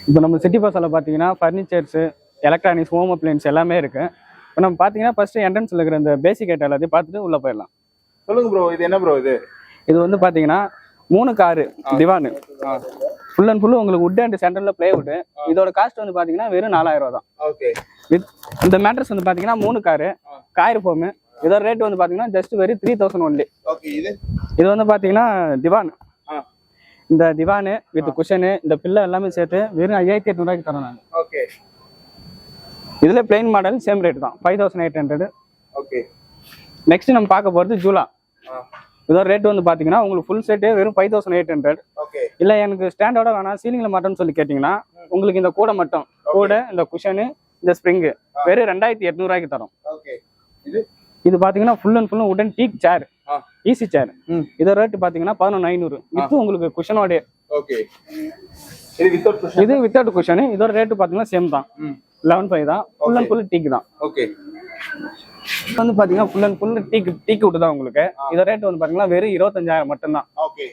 இப்போ நம்ம சிட்டி பஸ்ஸில் பார்த்தீங்கன்னா ஃபர்னிச்சர்ஸு, எலக்ட்ரானிக்ஸ், ஹோம் அப்ளையன்ஸ் எல்லாமே இருக்குது. இப்போ நம்ம பார்த்தீங்கன்னா ஃபஸ்ட்டு என்ட்ரன்ஸில் இருக்கிற இந்த பேசிக் ஐட்டம் எல்லாத்தையும் பார்த்துட்டு உள்ளே போயிடலாம். சொல்லுங்க ப்ரோ, இது என்ன ப்ரோ? இது வந்து பார்த்தீங்கன்னா 3 காரு திவானு, ஃபுல் அண்ட் ஃபுல்லு உங்களுக்கு வுட் அண்ட் சென்டரில் பிளேவுட்டு. இதோட காஸ்ட் வந்து பார்த்தீங்கன்னா வெறும் 4000 தான். ஓகே. இந்த மேட்ரஸ் வந்து பார்த்தீங்கன்னா 3 காரு காயர் ஃபோமு. இதோட ரேட் வந்து பார்த்தீங்கன்னா ஜஸ்ட் வெறும் 3000 ஒன்லி. ஓகே. இது வந்து பார்த்தீங்கன்னா திவான். இந்த திவானு வித் குஷனு இந்த பில்லு எல்லாமே சேர்த்து வெறும் 5800 தரோம் நாங்கள். ஓகே. இதுல பிளைன் மாடல் சேம் ரேட் தான் 5800. ஓகே. நெக்ஸ்ட் நம்ம பார்க்க போகிறது ஜூலா. இதோட ரேட் வந்து பார்த்தீங்கன்னா உங்களுக்கு ஃபுல் செட்டே வெறும் 5800. ஓகே. இல்லை எனக்கு ஸ்டாண்டோட வேணாம் சீலிங்கில் மட்டும்னு சொல்லி கேட்டிங்கன்னா உங்களுக்கு இந்த கூடை மட்டும் கூடை இந்த குஷனு இந்த ஸ்ப்ரிங்கு வெறும் 2800 தரோம். ஓகே. இது பார்த்தீங்கன்னா ஃபுல் அண்ட் ஃபுல்லும் உடன் டீக் சேர், ஈஸி சேர். இதோட ரேட் பார்த்தீங்கன்னா 11500 வித் உங்களுக்கு குஷனோட. ஓகே. இது வித்தவுட் குஷனு. இதோட ரேட் பார்த்தீங்கன்னா சேம் தான் 11,500 தான். ஃபுல் அண்ட் ஃபுல் டீக் தான். ஓகே. வந்து பார்த்தீங்கன்னா ஃபுல் அண்ட் ஃபுல் டீக் விட்டு தான் உங்களுக்கு. இதோட ரேட் வந்து பார்த்தீங்கன்னா வெறும் 25,000 மட்டும்தான். ஓகே.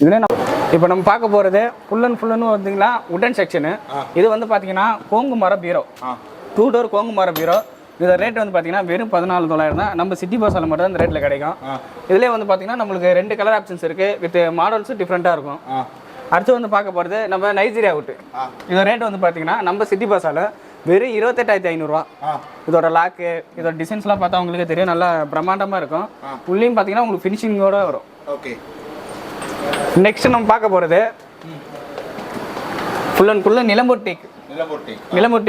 இதுல இப்போ நம்ம பார்க்க போகிறது ஃபுல் அண்ட் ஃபுல்லுன்னு பார்த்தீங்கன்னா உடன் செக்ஷனு. இது வந்து பார்த்தீங்கன்னா கோங்கு மர பீரோ, 2 டோர் கோங்கு மர பீரோ. இதோட ரேட் வந்து பார்த்தீங்கன்னா வெறும் 14,900 தான். நம்ம சிட்டி பஸ்ஸில் மட்டும் தான் இந்த ரேட்டில் கிடைக்கும். இதுலேயே வந்து பார்த்தீங்கன்னா நம்மளுக்கு 2 கலர் ஆப்ஷன்ஸ் இருக்குது வித் மாடல்ஸும் டிஃப்ரெண்ட்டாக இருக்கும். அடுத்து வந்து பார்க்க போகிறது நம்ம நைஜீரியா விட்டு. இதோட ரேட் வந்து பார்த்தீங்கன்னா நம்ம சிட்டி பஸ்ஸால் வெறும் 28,500. இதோட லாக்கு இதோட டிசைன்ஸ்லாம் பார்த்தா உங்களுக்கு தெரியும், நல்லா பிரம்மாண்டமாக இருக்கும். உள்ளேயும் பார்த்தீங்கன்னா உங்களுக்கு ஃபினிஷிங்கோட வரும். ஓகே. நெக்ஸ்ட் நம்ம பார்க்க போகிறது ஃபுல் அண்ட் ஃபுல்லு நிலம்பூர்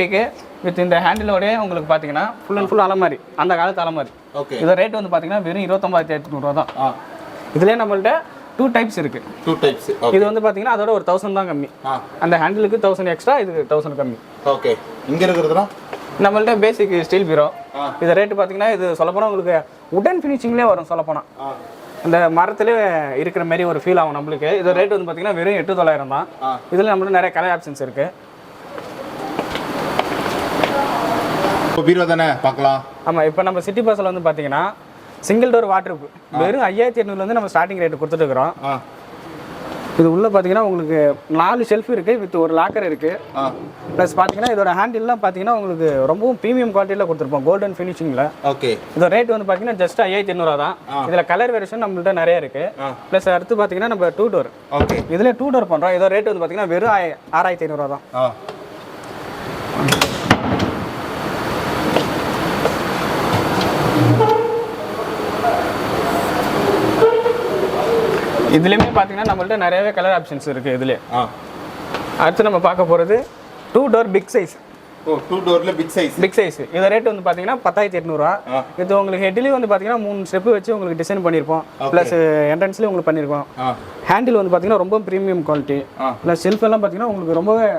டீக்கு வித் இந்த ஹேண்டிலோட உங்களுக்கு பார்த்தீங்கன்னா ஃபுல் அண்ட் ஃபுல் அலமாரி, அந்த காலத்து அலமாரி. ஓகே. இதோட ரேட் வந்து பார்த்தீங்கன்னா வெறும் 29,800 தான். இதுலேயே நம்மள்ட்ட 2 டைப்ஸ் இருக்கு. இது வந்து பார்த்தீங்கன்னா அதோட ஒரு 1000 தான் கம்மி. அந்த ஹேண்டிலுக்கு 1000 எக்ஸ்ட்ரா, இதுக்கு 1000 கம்மி. ஓகே. இங்கே இருக்கிறதுனா நம்மள்ட்ட பேசிக் ஸ்டீல் பீரோ. இது ரேட்டு பார்த்தீங்கன்னா இது சொல்லப்போனால் உங்களுக்கு உடன் ஃபினிஷிங்லேயே வரும். சொல்லப்போனால் அந்த மரத்துலேயே இருக்கிற மாதிரி ஒரு ஃபீல் ஆகும் நம்மளுக்கு. இதோட ரேட் வந்து பார்த்தீங்கன்னா வெறும் 8,900 தான். இதில் நம்மளுக்கு நிறைய கலர் ஆப்ஷன்ஸ் இருக்கு. பீரோ தானே பார்க்கலாம். ஆமாம். இப்போ நம்ம சிட்டி பஸ்ஸில் வந்து பார்த்தீங்கன்னா சிங்கிள் டோர் வாட்டருக்கு வெறும் 5800 நம்ம ஸ்டார்டிங் ரேட்டு கொடுத்துட்டு இருக்கிறோம். இது உள்ள பார்த்தீங்கன்னா உங்களுக்கு 4 ஷெல்ஃப் இருக்கு வித் ஒரு லாக்கர் இருக்கு. ப்ளஸ் பார்த்தீங்கன்னா இதோட ஹேண்டில்லாம் பார்த்தீங்கன்னா உங்களுக்கு ரொம்பவும் ப்ரீமியம் குவாலிட்டியில் கொடுத்துருப்போம், கோல்டன் ஃபினிஷிங்கில். ஓகே. இதோட ரேட் வந்து பார்த்தீங்கன்னா ஜஸ்ட் 5800 தான். இதில் கலர் வேரியேஷன் நம்மள்ட்ட நிறைய இருக்கு. ப்ளஸ் அடுத்து பார்த்தீங்கன்னா நம்ம 2 டோர். ஓகே. இதில் 2 டோர் பண்ணுறோம். இதோட ரேட் வந்து பார்த்தீங்கன்னா வெறும் 6500 தான். இதுலேயுமே பார்த்தீங்கன்னா நம்மள்ட்ட நிறையவே கலர் ஆப்ஷன்ஸ் இருக்குது. இதுலேயே அடுத்து நம்ம பார்க்க போகிறது 2 டோர் பிக் சைஸ். 2 டோரில் பிக் சைஸ். இதோட ரேட் வந்து பார்த்தீங்கன்னா 10,800. இது உங்களுக்கு ஹெட்லேயும் வந்து பார்த்தீங்கன்னா 3 ஸ்டெப்பு வச்சு உங்களுக்கு டிசைன் பண்ணியிருப்போம். ப்ளஸ் என்ட்ரன்ஸ்லேயும் உங்களுக்கு பண்ணியிருக்கோம். ஹேண்டில் வந்து பார்த்தீங்கன்னா ரொம்ப ப்ரீமியம் குவாலிட்டி. ப்ளஸ் செல்ஃப் எல்லாம் பார்த்தீங்கன்னா உங்களுக்கு ரொம்பவே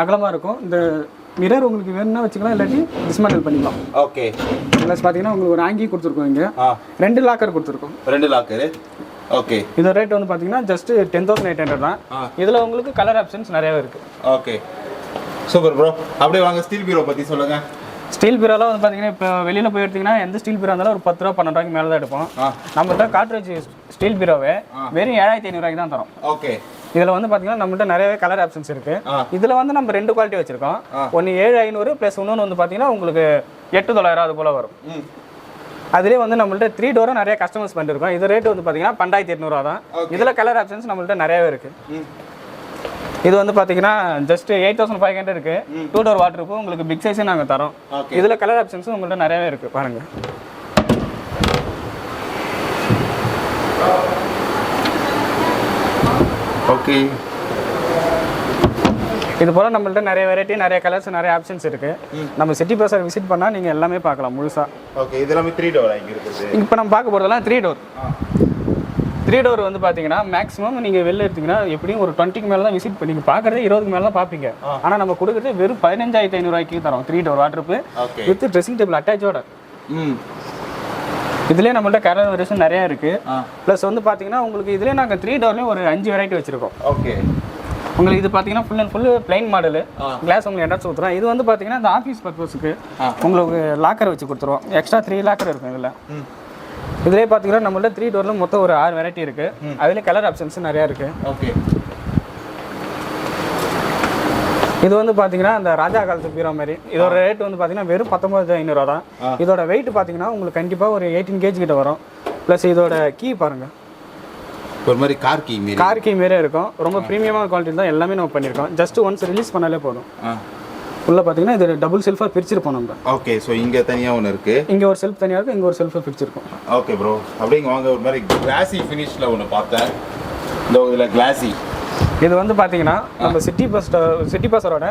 அகலமாக இருக்கும். இந்த மிரர் உங்களுக்கு வேணும்னா வச்சுக்கலாம், இல்லாட்டி டிஸ்மேண்டில் பண்ணிக்கலாம். ஓகே. ப்ளஸ் பார்த்தீங்கன்னா உங்களுக்கு ஒரு ஆங்கி கொடுத்துருக்கோம். இங்கே 2 லாக்கர் கொடுத்துருக்கோம். 2 லாக்கர். ஓகே. இதோட ரேட் வந்து பார்த்தீங்கன்னா ஜஸ்ட் 10,800 தான். இதில் உங்களுக்கு கலர் ஆப்ஷன்ஸ் நிறையவே இருக்குது. ஓகே. Super bro. அப்படியே வாங்க ஸ்டீல் பீரோ பற்றி சொல்லுங்கள். ஸ்டீல் பீரோலாம் வந்து பார்த்தீங்கன்னா இப்போ வெளியில் போய் எடுத்திங்கன்னா எந்த ஸ்டீல் பீரோ இருந்தாலும் ஒரு 10 ரூபா 12 ரூபாய்க்கு மேலே தான் எடுப்போம். நம்மள்ட்ட காட்ரேஜ் ஸ்டீல் பீரோவே வெறும் 7500 தான் தரோம். ஓகே. இதில் வந்து பார்த்தீங்கன்னா நம்மள்ட்ட நிறையவே கலர் ஆப்ஷன்ஸ் இருக்குது. இதில் வந்து நம்ம 2 குவாலிட்டி வச்சுருக்கோம். ஒன்று 7500 ப்ளஸ் இன்னொன்று வந்து பார்த்தீங்கன்னா உங்களுக்கு 8,900 அது போல் வரும். அதுலேயே வந்து நம்மள்ட்ட 3 டோரும் நிறைய கஸ்டமர்ஸ் பண்ணிருக்கோம். இது ரேட் வந்து பார்த்தீங்கன்னா 12,800 தான். இதில் கலர் ஆப்ஷன்ஸ் நம்மள்ட்ட நிறையவே இருக்குது. இது வந்து பார்த்தீங்கன்னா ஜஸ்ட் 8,500 இருக்கு. 2 டோர் வாட்டர் ப்ரூஃப் உங்களுக்கு பிக் சைஸே நாங்கள் தரோம். இதில் கலர் ஆப்ஷன்ஸும் உங்கள்ட்ட நிறையவே இருக்கு. பாருங்க. ஓகே. இது போல நம்மள்ட்ட நிறைய வெரைட்டி, நிறைய கலர்ஸ், நிறைய ஆப்ஷன்ஸ் இருக்கு. நம்ம சிட்டி பஸ்ஸை விசிட் பண்ணா நீங்க எல்லாமே பார்க்கலாம் முழுசா. ஓகே. இதெல்லாம் 3 டோர் இங்க இருக்குது. இப்போ நம்ம பார்க்க போறதெல்லாம் 3 டோர். 3 டோர் வந்து பார்த்தீங்கன்னா மேக்ஸிமம் நீங்கள் வெளில எடுத்தீங்கன்னா எப்படியும் ஒரு 20க்கு மேலே தான் விசிட் பண்ணி பார்க்குறது, 20க்கு மேலே தான் பார்ப்பீங்க. ஆனால் நம்ம கொடுக்குறது வெறும் 15,500 தரோம். 3 டோர் வாட்டர்ப்பு வித் ட்ரெஸ்ஸிங் டேபிள் அட்டாச்சோட. இதுலேயே நம்மள்ட்ட கலர் வேரியேஷன் நிறையா இருக்குது. ப்ளஸ் வந்து பார்த்தீங்கன்னா உங்களுக்கு இதுலேயே நாங்கள் 3 டோர்லேயும் ஒரு 5 வெரைட்டி வச்சுருக்கோம். ஓகே. உங்களுக்கு இது பார்த்தீங்கன்னா full and full plain model class உங்களுக்கு என்ட்ரன்ஸ் கொடுத்துரும். இது வந்து பார்த்தீங்கன்னா இந்த ஆஃபீஸ் பர்பஸுக்கு உங்களுக்கு லாக்கர் வச்சு கொடுத்துருவோம். எக்ஸ்ட்ரா 3 லாக்கர் இருக்கும் இதில். இதுலேயே பார்த்தீங்கன்னா நம்மள்ட்ட 3 டோரில் மொத்தம் ஒரு 6 வெரைட்டி இருக்குது. அதில் கலர் ஆப்ஷன்ஸ் நிறையா இருக்குது. ஓகே. இது வந்து பார்த்தீங்கன்னா இந்த ராஜா காலத்து பீரோ மாதிரி இதோட ரேட் வந்து பார்த்தீங்கன்னா வெறும் 19,500 தான். இதோட வெயிட் பார்த்தீங்கன்னா உங்களுக்கு கண்டிப்பாக ஒரு 18 kg கிட்ட வரும். ப்ளஸ் இதோட கீ பாருங்கள், ஒரு மாதிரி கார் கீ மாரியே இருக்கும். ரொம்ப ப்ரீமியமான குவாலிட்டி தான் எல்லாமே நம்ம பண்ணியிருக்கோம். ஜஸ்ட் ஒன்ஸ் ரிலீஸ் பண்ணாலே போதும். உள்ள பார்த்தீங்கன்னா இது டபுள் செல்ஃபாக பிரிச்சிருப்போம் நம்ம. ஓகே, ஸோ இங்கே தனியாக ஒன்று இருக்குது, இங்கே ஒரு செல்ஃப் தனியாக இருக்குது, இங்கே ஒரு செல்ஃபாக பிரிச்சிருக்கோம். ஓகே ப்ரோ, அப்படிங்க வாங்க. ஒரு மாதிரி கிளாசி ஃபினிஷில் ஒன்று பார்த்தேன், இந்த இதில் கிளாசி. இது வந்து பார்த்தீங்கன்னா நம்ம சிட்டி பஸ்ஸரோட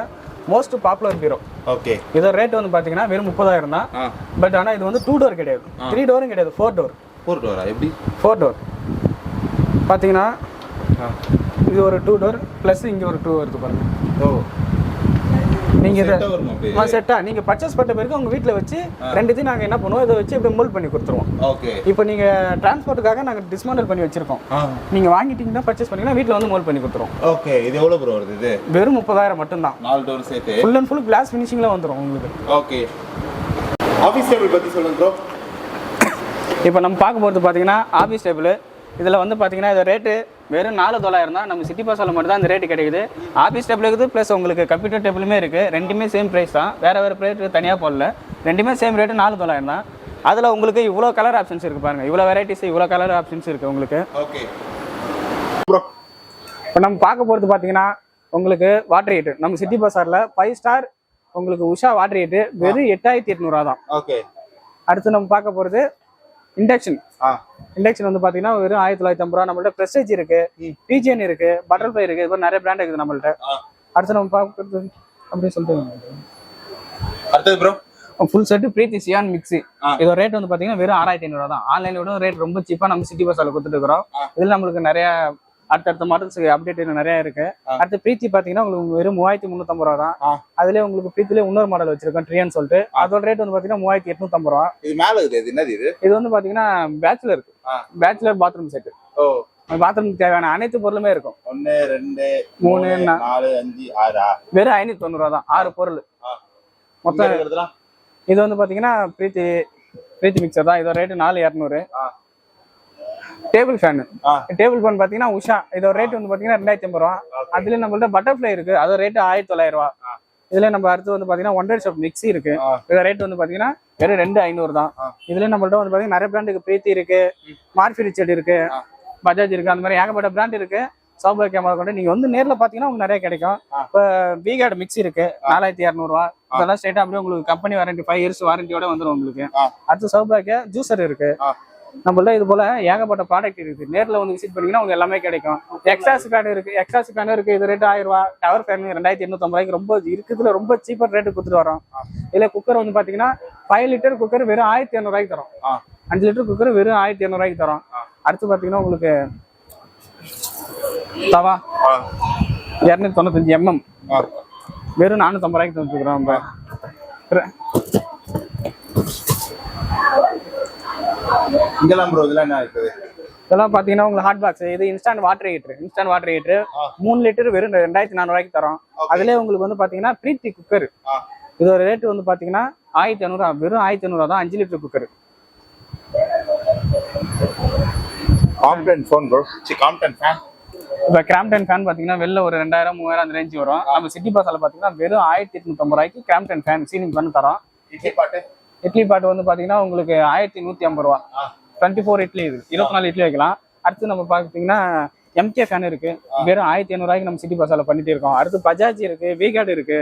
மோஸ்ட் பாப்புலர் பீரோ. ஓகே, இதோட ரேட் வந்து பார்த்தீங்கன்னா வெறும் 30,000 தான். பட் ஆனால் இது வந்து 2 டோர் கிடையாது, 3 டோரும் கிடையாது, 4 டோர். 4 டோரா? எப்படி 4 டோர் பார்த்தீங்கன்னா இது ஒரு 2 டோர் ப்ளஸ் இங்கே ஒரு 2 வருது பாருங்க. ஓ, நீங்கள் இதை செட்டா நீங்கள் பர்ச்சேஸ் பண்ண பிறகு உங்கள் வீட்டில் வச்சு ரெண்டுத்தையும் நாங்கள் என்ன பண்ணுவோம், இதை வச்சு இப்படி மோல்ட் பண்ணி கொடுத்துருவோம். ஓகே, இப்போ நீங்கள் டிரான்ஸ்போர்ட்டுக்காக நாங்கள் டிஸ்மேண்டில் பண்ணி வச்சிருக்கோம். நீங்கள் வாங்கிட்டீங்கன்னா பர்ச்சேஸ் பண்ணிங்கன்னா வீட்டில் வந்து மோல்ட் பண்ணி கொடுத்துருவோம். ஓகே, இது எவ்வளோ ப்ரோ வருது? இது வெறும் 30,000 மட்டும்தான். 4 டோர் சேர்த்து ஃபுல் அண்ட் ஃபுல் கிளாஸ் ஃபினிஷிங்கில் வந்துடும் உங்களுக்கு. ஓகே, ஆஃபீஸ் டேபிள் பற்றி சொல்லுங்க ப்ரோ. இப்போ நம்ம பார்க்க போகிறது பார்த்தீங்கன்னா ஆஃபீஸ் டேபிள். இதில் வந்து பார்த்தீங்கன்னா இது ரேட்டு வெறும் 4,900 தான். நம்ம சிட்டி பஸ்ஸில் மட்டும் தான் இந்த ரேட்டு கிடைக்குது. ஆஃபீஸ் டேபிள் இருக்குது, ப்ளஸ் உங்களுக்கு கம்ப்யூட்டர் டேபிளுமே இருக்குது. ரெண்டுமே சேம் ப்ரைஸ் தான், வேறு ரேட்டு தனியாக போடல. ரெண்டுமே சேம் ரேட்டு 4,900 தான். அதில் உங்களுக்கு இவ்வளோ கலர் ஆப்ஷன்ஸ் இருக்குது பாருங்கள், இவ்வளோ வெரைட்டிஸ், இவ்வளோ கலர் ஆப்ஷன்ஸ் இருக்குது உங்களுக்கு. ஓகே ப்ரோ, இப்போ நம்ம பார்க்க போகிறது பார்த்தீங்கன்னா உங்களுக்கு வாட்டர் ஹீட்டர். நம்ம சிட்டி பஸ்ஸாரில் 5 ஸ்டார் உங்களுக்கு உஷா வாட்டர் ஹீட்டர் வெறும் 8,800 தான். ஓகே, அடுத்து நம்ம பார்க்க போகிறது இண்டக்ஷன். இண்டக்ஷன் வந்து பார்த்தீங்கன்னா வெறும் 1,950 ரூபா. நம்மள்ட்ட ப்ரெஸ்டேஜ் இருக்கு, பிஜிஎன் இருக்கு, பட்டர்ஃப்ளை இருக்கு, இது மாதிரி நிறைய பிராண்ட் இருக்குது நம்மள்ட்ட. அடுத்து நம்ம பார்க்கறது அப்படின்னு சொல்லிட்டு அடுத்தது ப்ரோ ஃபுல் செட்டு பிரீத்தி சியான் மிக்ஸி. இதோட ரேட் வந்து பார்த்தீங்கன்னா வெறும் 6,500 தான். ஆன்லைனில் விட ரேட் ரொம்ப சீப்பாக நம்ம சிட்டி பஸ்ஸில் கொடுத்துட்டு இருக்கிறோம். இதில் நம்மளுக்கு நிறைய அடுத்தடுத்த மாடல்ஸ் அப்டேட் நிறைய இருக்கு. அடுத்து பிரீத்தி பார்த்தீங்கன்னா உங்களுக்கு வெறும் 3,350 ரூபா தான். அதுலேயே உங்களுக்கு பிரீத்திலே இன்னொரு மாடல் வச்சிருக்கோம், ட்ரியான்னு சொல்லிட்டு. அதோட ரேட் வந்து பார்த்தீங்கன்னா 3,850 ரூபா. இது மேலே இருக்குது, இது என்னது? இது வந்து பார்த்தீங்கன்னா பேச்சுலர் பாத்ரூம் செட்டு. ஓ, பாத்ரூமுக்கு தேவையான அனைத்து பொருளுமே இருக்கும். 1 2 3 4 5 6 வெறும் 590 ரூபா தான், 6 பொருள் மொத்தம். இது வந்து பார்த்தீங்கன்னா பிரீத்தி மிக்சர் தான். இதோட ரேட்டு 4,200. டேபிள் ஃபேன் பார்த்தீங்கன்னா உஷா. இதோட ரேட் வந்து பார்த்தீங்கன்னா 2,050 ரூபா. அதுல நம்மள்ட்ட பட்டர்ஃப்ளை இருக்கு, அதோட ரேட்டு 1,900 ரூபா. இதுல நம்ம அடுத்து வந்து பார்த்தீங்கன்னா 100 ஷாப் மிக்ஸி இருக்கு. இதோட ரேட் வந்து பார்த்தீங்கன்னா வெறும் 2,500 தான். இதுல நம்மள்ட்ட வந்து பார்த்தீங்கன்னா நிறைய பிராண்ட் இருக்கு. பிரீத்தி இருக்கு, மார்ஃபி ரிச்சர்ட் இருக்கு, பஜாஜ் இருக்கு, அந்த மாதிரி ஏகப்பட்ட பிராண்ட் இருக்கு. சோபா கேமரா கொண்டு நீங்க வந்து நேரில் பார்த்தீங்கன்னா உங்களுக்கு நிறைய கிடைக்கும். இப்போ வீகார்டு மிக்ஸி இருக்கு, 4,200 ரூபா. இதெல்லாம் ஸ்ட்ரைட்டா அப்படியே உங்களுக்கு கம்பெனி வாரண்டி 5 இயர்ஸ் வாரண்டியோட வந்துடும் உங்களுக்கு. அடுத்து சோபாக்கு ஜூசர் இருக்கு. நம்மள்ட்ட இது போல ஏகப்பட்ட ப்ராடக்ட் இருக்கு. நேரில் வந்து விசிட் பண்ணீங்கன்னா உங்களுக்கு எல்லாமே கிடைக்கும். எக்ஸாஸ் ஃபேன் இருக்கு, இது ரேட் 1000 ரூபா. டவர் ஃபேன் 2,850 ரூபாய்க்கு ரொம்ப இருக்குதுல, ரொம்ப சீப்பர் ரேட்டு கொடுத்துட்டு வரோம். இதுல குக்கர் வந்து பாத்தீங்கன்னா 5 லிட்டர் குக்கர் வெறும் 1,200 ரூபாய்க்கு தரோம். 5 லிட்டர் குக்கர் வெறும் 1,200 ரூபாய்க்கு தரோம். அடுத்து பாத்தீங்கன்னா உங்களுக்கு தவா 295 mm வெறும் 450 ரூபாய்க்கு தந்துக்கிறோம். நம்ம இங்கெல்லாம் ப்ரோ இதெல்லாம் என்ன இருக்குது? இதெல்லாம் பாத்தீங்கன்னா உங்களுக்கு ஹாட் பாக்ஸ். இது இன்ஸ்டன்ட் வாட்டர் ஹீட்டர் 3 லிட்டர் வெறும் 2,400 ரூபாய்க்கு தரோம். அதுல உங்களுக்கு வந்து பாத்தீங்கன்னா பிரீத்தி குக்கர். இதோட ரேட் வந்து பாத்தீங்கன்னா 1,500 வெறும் 1,500 தான். 5 litre cooker. Compton phone bro, Compton fan. இப்போ கிராம்டன் ஃபேன் பார்த்தீங்கன்னா வெளில ஒரு 2,000 3,000 அந்த ரேஞ்சு வரும். நம்ம சிட்டி பஸ்ஸில் பார்த்தீங்கன்னா வெறும் 1,850 ரூபாய்க்கு கிராம்டன் ஃபேன் சீலிங் பண்ணி தரோம். இட்லி பாட்டு வந்து பார்த்தீங்கன்னா உங்களுக்கு 1,150 ரூபா. 24 இட்லி, இது 24 இட்லி வைக்கலாம். அடுத்து நம்ம பார்த்தீங்கன்னா எம்கே ஃபேன் இருக்கு, வெறும் 1,500 ரூபாய்க்கு நம்ம சிட்டி பஸ்ஸில் பண்ணிட்டு இருக்கோம். அடுத்து பஜாஜ் இருக்கு, வீகார்டு இருக்கு.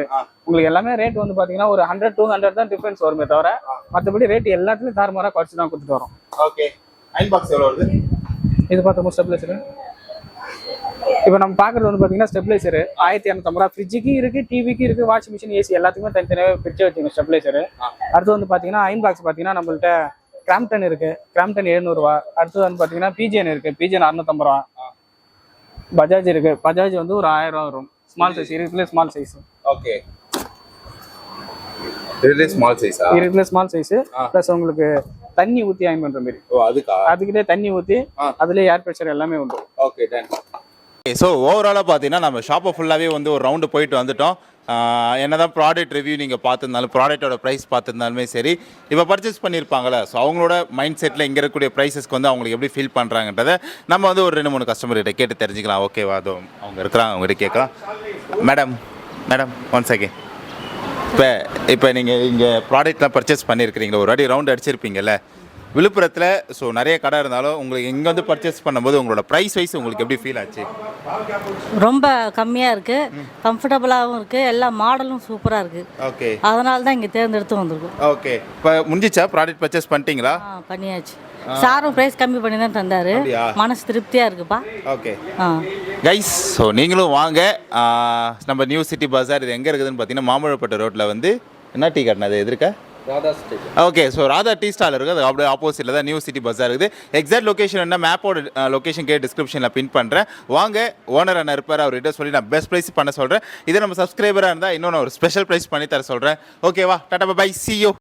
உங்களுக்கு எல்லாமே ரேட் வந்து பார்த்தீங்கன்னா ஒரு 100-200 தான் டிஃபரன்ஸ் வருமே தவிர மற்றபடி ரேட் எல்லாத்துலையும் தாறுமாறாக குறைச்சி தான் கொடுத்துட்டு வரோம். ஓகே, அயன் பாக்ஸ் எவ்வளோ வருது? இது பார்த்தோம் ஸ்டெபிலைசரு. இப்போ நம்ம பார்க்குறது வந்து பார்த்தீங்கன்னா ஸ்டெபிலைசர் 1,250 ரூபா. ஃப்ரிட்ஜுக்கு இருக்கு, டிவிக்கு இருக்கு, வாஷிங் மிஷின், ஏசி எல்லாத்துக்குமே தனித்தனியாக பிரிச்சு வச்சுங்க ஸ்டெபிலைசர். அடுத்து வந்து பார்த்தீங்கன்னா அயன் பாக்ஸ் பார்த்தீங்கன்னா நம்மள்ட்ட கிராம்டன் இருக்கு, கிராம்டன் 700 ரூபா. அடுத்து வந்து பார்த்தீங்கன்னா பிஜிஎன் இருக்கு, பிஜிஎன் 650 ரூபா. பஜாஜ் இருக்கு, பஜாஜ் வந்து ஒரு 1000 ரூபா வரும். ஸ்மால் சைஸ் இருக்குல்ல, ஸ்மால் சைஸ். ஓகே, இதுல ஸ்மால் சைஸ் ப்ளஸ் உங்களுக்கு தண்ணி ஊற்றி அயன் பண்ற மாதிரி. ஓ, அதுக்கிட்டே தண்ணி ஊற்றி அதுலேயே ஏர் ப்ரெஷர் எல்லாமே உண்டு. Okay, ton. ஸோ ஓவராலாக பார்த்தீங்கன்னா நம்ம ஷாப்பை ஃபுல்லாகவே வந்து ஒரு ரவுண்டு போயிட்டு வந்துட்டோம். என்னதான் ப்ராடக்ட் ரிவ்யூ நீங்கள் பார்த்துருந்தாலும், ப்ராடக்ட்டோட ப்ரைஸ் பார்த்துருந்தாலுமே சரி, இப்போ பர்ச்சேஸ் பண்ணியிருப்பாங்களே, ஸோ அவங்களோட மைண்ட் செட்டில் இங்கே இருக்கக்கூடிய ப்ரைஸஸ்க்கு வந்து அவங்களுக்கு எப்படி ஃபீல் பண்ணுறாங்கன்றதை நம்ம வந்து ஒரு 2-3 கஸ்டமர்கிட்ட கேட்டு தெரிஞ்சுக்கலாம். ஓகேவா? அதுவும் அவங்க இருக்கிறாங்க, அவங்ககிட்ட கேட்கலாம். Madam madam one second. இப்போ நீங்கள் இங்கே ப்ராடக்ட்லாம் பர்ச்சேஸ் பண்ணியிருக்கிறீங்களா, ஒரு வாட்டி ரவுண்ட் அடிச்சிருப்பீங்கல்ல விழுப்புரத்தில். ஸோ நிறைய கடை இருந்தாலும் உங்களுக்கு இங்கே வந்து பர்ச்சேஸ் பண்ணும்போது உங்களோட ப்ரைஸ் வைஸ் உங்களுக்கு எப்படி ஃபீல் ஆச்சு? ரொம்ப கம்மியாக இருக்குது, கம்ஃபர்டபுளாகவும் இருக்குது, எல்லா மாடலும் சூப்பராக இருக்குது. ஓகே, அதனால தான் இங்கே தேர்ந்தெடுத்து வந்திருக்கோம். ஓகே. இப்போ முடிஞ்சிச்சா ப்ராடக்ட் பர்ச்சேஸ் பண்ணிட்டீங்களா? பண்ணியாச்சு. சாரும் ப்ரைஸ் கம்மி பண்ணி தான் தந்தார். அப்படியா? மனசு திருப்தியாக இருக்குப்பா. ஓகே ஆ கைஸ், ஸோ நீங்களும் வாங்க. நம்ம நியூ சிட்டி பஜார் இது எங்கே இருக்குதுன்னு பார்த்தீங்கன்னா மாம்பழப்பட்டு ரோட்டில் வந்து என்ன டீ கட்டினது எதிர்க்க okay. So Radha tea stall இருக்குது, அது அப்படியே ஆப்போசிட்டில் தான் நியூ சிட்டி பஸார் இருக்குது. எக்ஸாக்ட் லொக்கேஷன் என்ன மேப்போட லொக்கேஷன் கே டிஸ்கிரிப்ஷனில் பின் பண்ணுறேன். வாங்க, ஓனர் அண்ணா இருப்பார், அவர்கிட்ட சொல்லி நான் பெஸ்ட் ப்ரைஸ் பண்ண சொல்கிறேன். இதே நம்ம சப்ஸ்கிரைபராக இருந்தால் இன்னும் நான் ஒரு ஸ்பெஷல் ப்ரைஸ் பண்ணி தர சொல்கிறேன். ஓகேவா? Tata bye, see you.